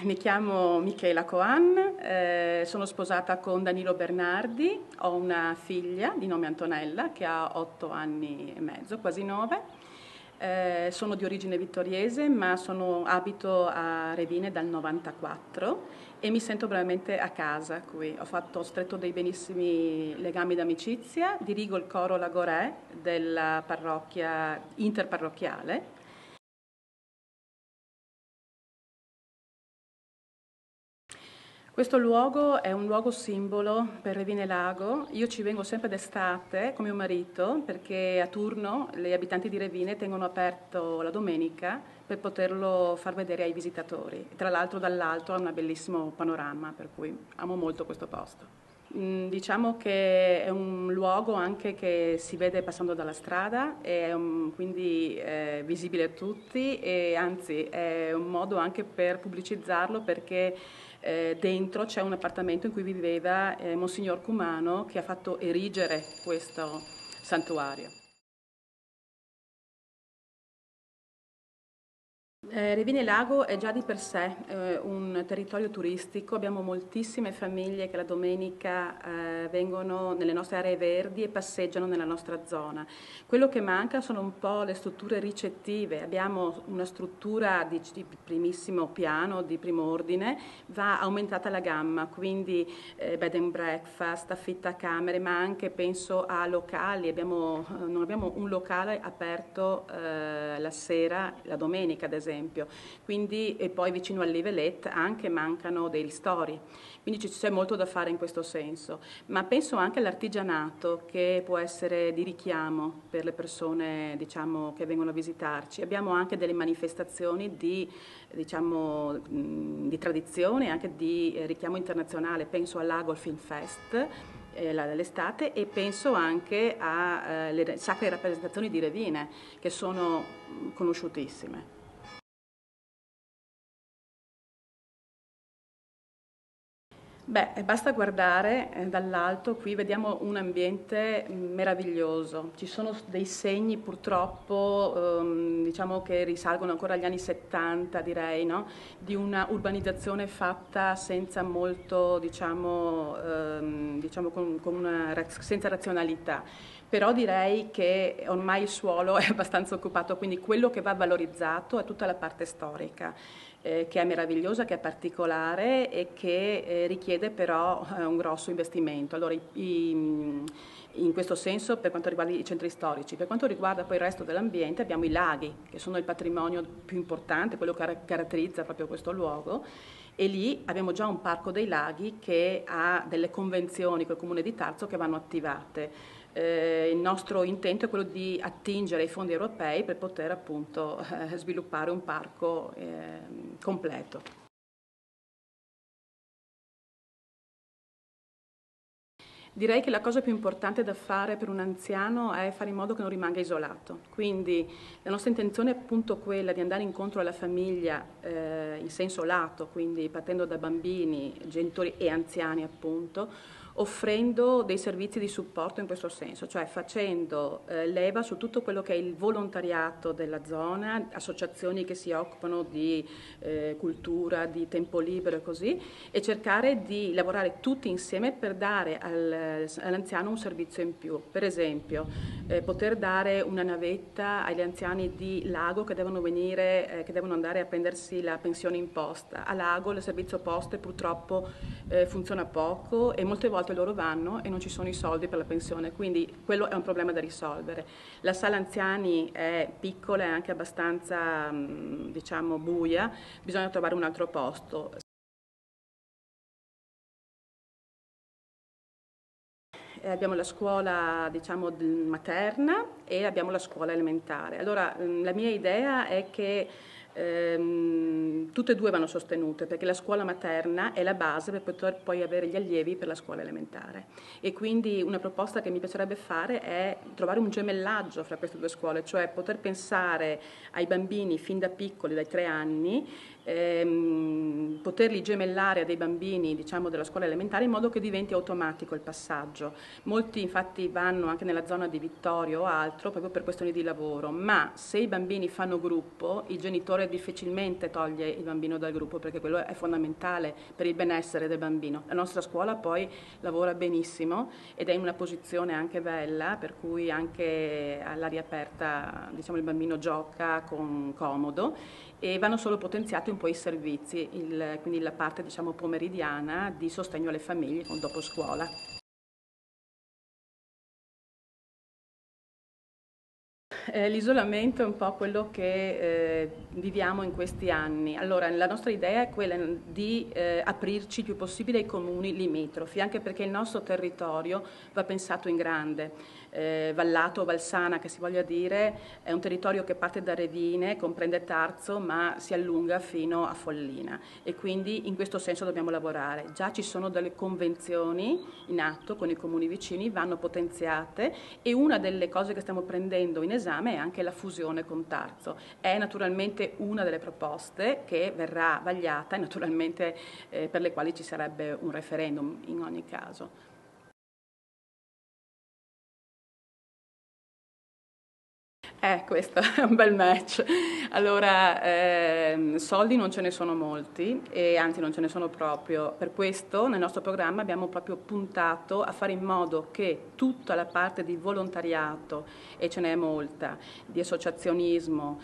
Mi chiamo Michela Coan, sono sposata con Danilo Bernardi, ho una figlia di nome Antonella che ha 8 anni e mezzo, quasi 9. Sono di origine vittoriese ma abito a Revine dal 94 e mi sento veramente a casa qui. Ho stretto dei benissimi legami d'amicizia, dirigo il coro Lagorè della parrocchia interparrocchiale. Questo luogo è un luogo simbolo per Revine Lago. Io ci vengo sempre d'estate con mio marito perché a turno gli abitanti di Revine tengono aperto la domenica per poterlo far vedere ai visitatori. Tra l'altro dall'alto ha un bellissimo panorama, per cui amo molto questo posto. Diciamo che è un luogo anche che si vede passando dalla strada, quindi è visibile a tutti e anzi è un modo anche per pubblicizzarlo perché dentro c'è un appartamento in cui viveva Monsignor Cumano che ha fatto erigere questo santuario. Revine Lago è già di per sé un territorio turistico, abbiamo moltissime famiglie che la domenica vengono nelle nostre aree verdi e passeggiano nella nostra zona. Quello che manca sono un po' le strutture ricettive, abbiamo una struttura di primissimo piano, di primo ordine, va aumentata la gamma, quindi bed and breakfast, affittacamere, ma anche penso a locali, non abbiamo un locale aperto la sera, la domenica ad esempio, quindi, e poi vicino al Livelet anche mancano dei ristori, quindi c'è molto da fare in questo senso, ma penso anche all'artigianato che può essere di richiamo per le persone diciamo, che vengono a visitarci. Abbiamo anche delle manifestazioni di tradizione e anche di richiamo internazionale, penso all'Agol Film Fest l'estate e penso anche alle sacre rappresentazioni di Revine che sono conosciutissime. Beh, basta guardare dall'alto, qui vediamo un ambiente meraviglioso. Ci sono dei segni purtroppo, diciamo che risalgono ancora agli anni 70, direi, no? Di una urbanizzazione fatta senza molto, senza razionalità. Però direi che ormai il suolo è abbastanza occupato, quindi quello che va valorizzato è tutta la parte storica che è meravigliosa, che è particolare e che richiede però un grosso investimento. Allora, in questo senso per quanto riguarda i centri storici. Per quanto riguarda poi il resto dell'ambiente abbiamo i laghi, che sono il patrimonio più importante, quello che caratterizza proprio questo luogo, e lì abbiamo già un parco dei laghi che ha delle convenzioni col Comune di Tarzo che vanno attivate. Il nostro intento è quello di attingere ai fondi europei per poter appunto sviluppare un parco completo. Direi che la cosa più importante da fare per un anziano è fare in modo che non rimanga isolato. Quindi la nostra intenzione è appunto quella di andare incontro alla famiglia in senso lato, quindi partendo da bambini, genitori e anziani appunto, offrendo dei servizi di supporto in questo senso, cioè facendo leva su tutto quello che è il volontariato della zona, associazioni che si occupano di cultura, di tempo libero e così, e cercare di lavorare tutti insieme per dare all'anziano un servizio in più. Per esempio, poter dare una navetta agli anziani di Lago che devono venire, che devono andare a prendersi la pensione imposta. A Lago il servizio poste purtroppo funziona poco e molte volte loro vanno e non ci sono i soldi per la pensione, quindi quello è un problema da risolvere. La sala anziani è piccola e anche abbastanza diciamo buia, bisogna trovare un altro posto. Abbiamo la scuola diciamo, materna e abbiamo la scuola elementare. Allora la mia idea è che tutte e due vanno sostenute perché la scuola materna è la base per poter poi avere gli allievi per la scuola elementare e quindi una proposta che mi piacerebbe fare è trovare un gemellaggio fra queste due scuole, cioè poter pensare ai bambini fin da piccoli, dai 3 anni, poterli gemellare a dei bambini diciamo, della scuola elementare in modo che diventi automatico il passaggio. Molti infatti vanno anche nella zona di Vittorio o altri l'altro proprio per questioni di lavoro, ma se i bambini fanno gruppo, il genitore difficilmente toglie il bambino dal gruppo, perché quello è fondamentale per il benessere del bambino. La nostra scuola poi lavora benissimo ed è in una posizione anche bella, per cui anche all'aria aperta, diciamo, il bambino gioca comodo, e vanno solo potenziati un po' i servizi, quindi la parte, diciamo, pomeridiana di sostegno alle famiglie con dopo scuola. L'isolamento è un po' quello che viviamo in questi anni. Allora, la nostra idea è quella di aprirci il più possibile ai comuni limitrofi, anche perché il nostro territorio va pensato in grande. Vallato, Valsana, che si voglia dire, è un territorio che parte da Revine, comprende Tarzo, ma si allunga fino a Follina, e quindi in questo senso dobbiamo lavorare. Già ci sono delle convenzioni in atto con i comuni vicini, vanno potenziate, e una delle cose che stiamo prendendo in esame è anche la fusione con Tarzo. È naturalmente una delle proposte che verrà vagliata e naturalmente per le quali ci sarebbe un referendum in ogni caso. Questo è un bel match. Allora, soldi non ce ne sono molti, e anzi non ce ne sono proprio. Per questo nel nostro programma abbiamo proprio puntato a fare in modo che tutta la parte di volontariato, e ce n'è molta, di associazionismo,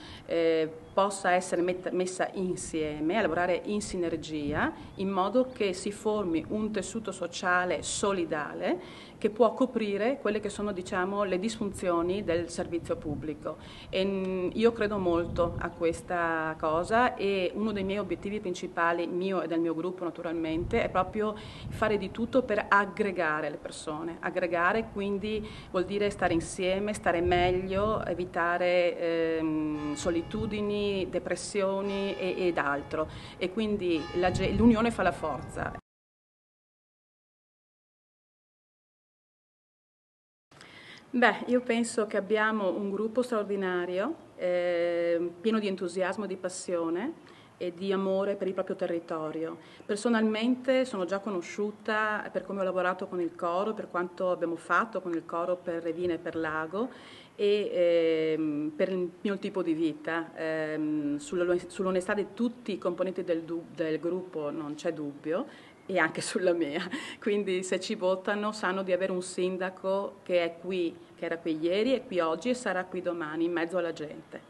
possa essere messa insieme, a lavorare in sinergia, in modo che si formi un tessuto sociale solidale che può coprire quelle che sono, diciamo, le disfunzioni del servizio pubblico. E io credo molto a questa cosa, e uno dei miei obiettivi principali, mio e del mio gruppo naturalmente, è proprio fare di tutto per aggregare le persone. Aggregare quindi vuol dire stare insieme, stare meglio, evitare solitudini, depressioni ed altro. E quindi l'unione fa la forza. Beh, io penso che abbiamo un gruppo straordinario, pieno di entusiasmo, di passione e di amore per il proprio territorio. Personalmente sono già conosciuta per come ho lavorato con il coro, per quanto abbiamo fatto con il coro per Revine e per Lago, e per il mio tipo di vita. Sull'onestà di tutti i componenti del gruppo non c'è dubbio, e anche sulla mia. Quindi se ci votano sanno di avere un sindaco che è qui, che era qui ieri, è qui oggi e sarà qui domani in mezzo alla gente.